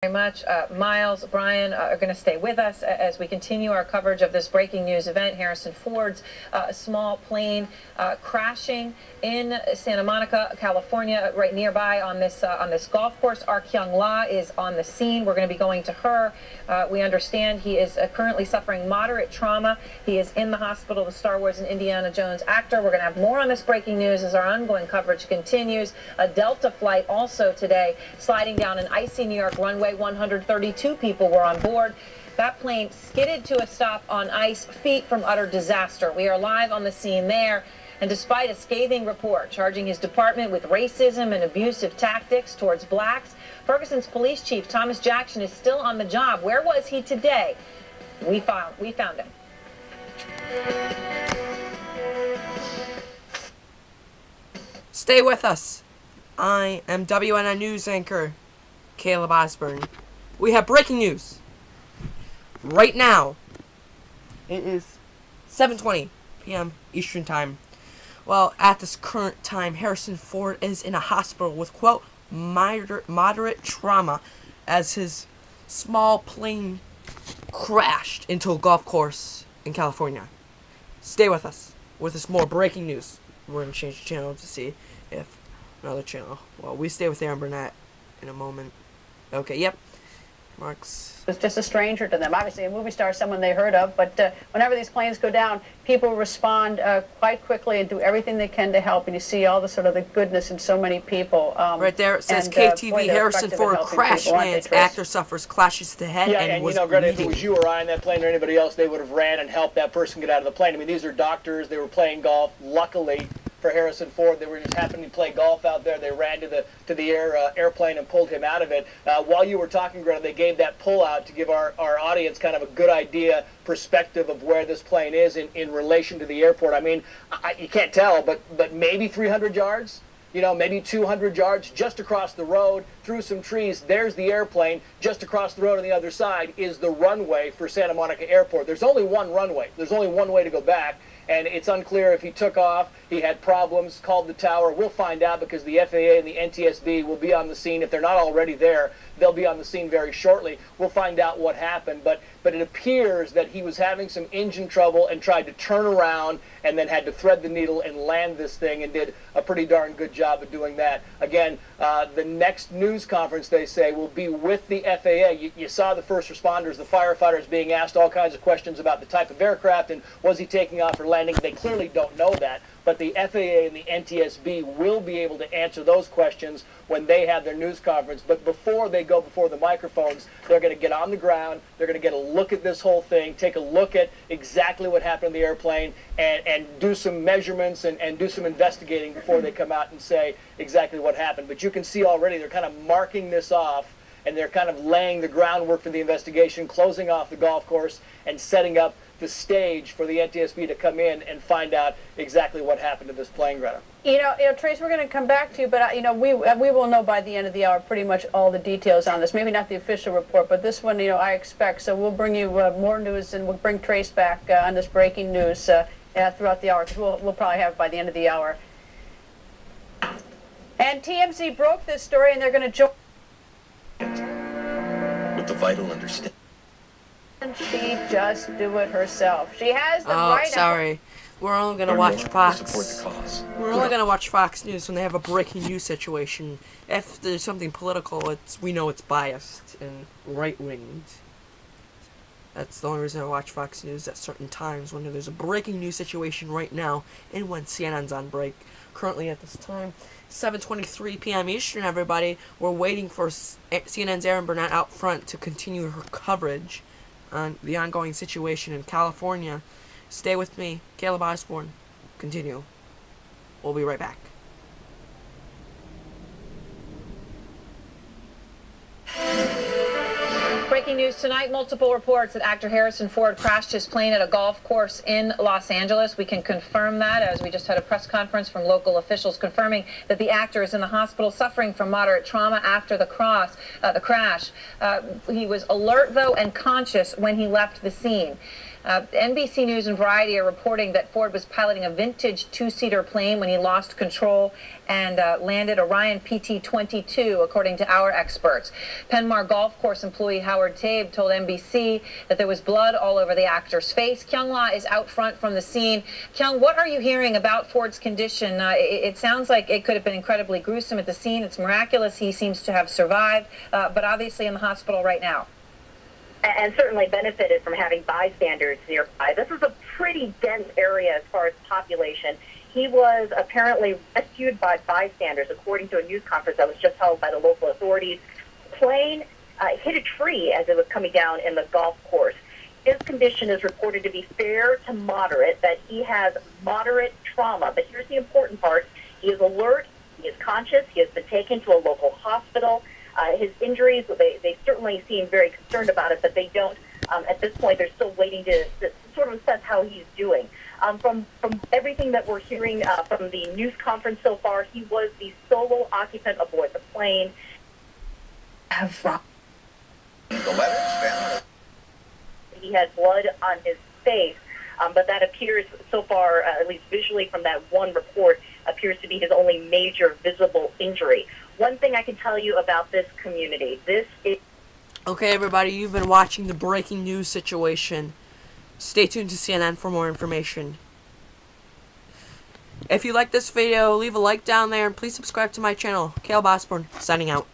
Very much. Miles, Brian are going to stay with us as we continue our coverage of this breaking news event. Harrison Ford's small plane crashing in Santa Monica, California, right nearby on this golf course. Our Kyung La is on the scene. We're going to be going to her. We understand he is currently suffering moderate trauma. He is in the hospital. The Star Wars and Indiana Jones actor. We're going to have more on this breaking news as our ongoing coverage continues. A Delta flight also today sliding down an icy New York runway. 132 people were on board. That plane skidded to a stop on ice, feet from utter disaster. We are live on the scene there. And despite a scathing report charging his department with racism and abusive tactics towards blacks, Ferguson's police chief, Thomas Jackson, is still on the job. Where was he today? We found him. Stay with us. I am WNN News anchor Caleb Osborne. We have breaking news right now. It is 7:20 p.m. Eastern Time. Well, at this current time, Harrison Ford is in a hospital with, quote, moderate trauma as his small plane crashed into a golf course in California. Stay with us with this more breaking news. We're going to change the channel to see if another channel. Well, we stay with Aaron Burnett in a moment. Okay, yep. Marks. Was just a stranger to them. Obviously, a movie star, someone they heard of, but whenever these planes go down, people respond quite quickly and do everything they can to help, and you see all the sort of the goodness in so many people. Right there, it says KTV, boy, Harrison Ford crash lands, actor suffers, clashes to the head, and was you know, Greta, if it was you or I on that plane or anybody else, they would have ran and helped that person get out of the plane. I mean, these are doctors, they were playing golf. Luckily for Harrison Ford, they were just happening to play golf out there. They ran to the airplane and pulled him out of it. While you were talking, Greta, they gave that pull out to give our audience kind of a good idea, perspective of where this plane is in relation to the airport. I mean, you can't tell, but maybe 300 yards? You know, maybe 200 yards just across the road, through some trees. There's the airplane. Just across the road on the other side is the runway for Santa Monica Airport. There's only one runway. There's only one way to go back. And it's unclear if he took off, he had problems, called the tower. We'll find out because the FAA and the NTSB will be on the scene. If they're not already there, they'll be on the scene very shortly. We'll find out what happened. But it appears that he was having some engine trouble and tried to turn around and then had to thread the needle and land this thing, and did a pretty darn good job of doing that. Again, the next news conference, they say, will be with the FAA. You saw the first responders, the firefighters, being asked all kinds of questions about the type of aircraft and was he taking off or landing. They clearly don't know that. But the FAA and the NTSB will be able to answer those questions when they have their news conference. But before they go before the microphones, they're going to get on the ground, they're going to get a look at this whole thing, take a look at exactly what happened in the airplane, and do some measurements and do some investigating before they come out and say exactly what happened. But you can see already they're kind of marking this off, and they're kind of laying the groundwork for the investigation, closing off the golf course, and setting up the stage for the NTSB to come in and find out exactly what happened to this plane, Greta. You know, Trace, we're going to come back to you, but we will know by the end of the hour pretty much all the details on this. Maybe not the official report, but this one, I expect. So we'll bring you more news, and we'll bring Trace back on this breaking news throughout the hour, because we'll probably have it by the end of the hour. And TMZ broke this story, and they're going to join with the vital understanding. She just do it herself. She has the right. Oh, sorry. We're only going to watch Fox. Support the cause. We're only going to watch Fox News when they have a breaking news situation. If there's something political, we know it's biased and right-winged. That's the only reason I watch Fox News at certain times, when there's a breaking news situation right now and when CNN's on break. Currently at this time, 7:23 p.m. Eastern, everybody. We're waiting for CNN's Aaron Burnett out front to continue her coverage on the ongoing situation in California. Stay with me, Caleb Osborne. Continue. We'll be right back. Breaking news tonight, multiple reports that actor Harrison Ford crashed his plane at a golf course in Los Angeles. We can confirm that, as we just had a press conference from local officials confirming that the actor is in the hospital suffering from moderate trauma after the crash. He was alert, though, and conscious when he left the scene. NBC News and Variety are reporting that Ford was piloting a vintage two-seater plane when he lost control and landed Orion PT-22, according to our experts. Penmar Golf Course employee Howard Tabe told NBC that there was blood all over the actor's face. Kyung-la is out front from the scene. Kyung, what are you hearing about Ford's condition? It sounds like it could have been incredibly gruesome at the scene. It's miraculous he seems to have survived, but obviously in the hospital right now. And certainly benefited from having bystanders nearby. This is a pretty dense area as far as population. He was apparently rescued by bystanders, according to a news conference that was just held by the local authorities. The plane hit a tree as it was coming down in the golf course. His condition is reported to be fair to moderate, that he has moderate trauma. But here's the important part. He is alert, he is conscious, he has been taken to a local hospital. His injuries, they certainly seem very concerned about it, but they don't, at this point, they're still waiting to sort of assess how he's doing. From everything that we're hearing from the news conference so far, he was the solo occupant aboard the plane. The letters, He had blood on his face, but that appears so far, at least visually from that one report, appears to be his only major visible injury. One thing I can tell you about this community, this is... Okay, everybody, you've been watching the breaking news situation. Stay tuned to CNN for more information. If you like this video, leave a like down there, and please subscribe to my channel. Caleb Osborne, signing out.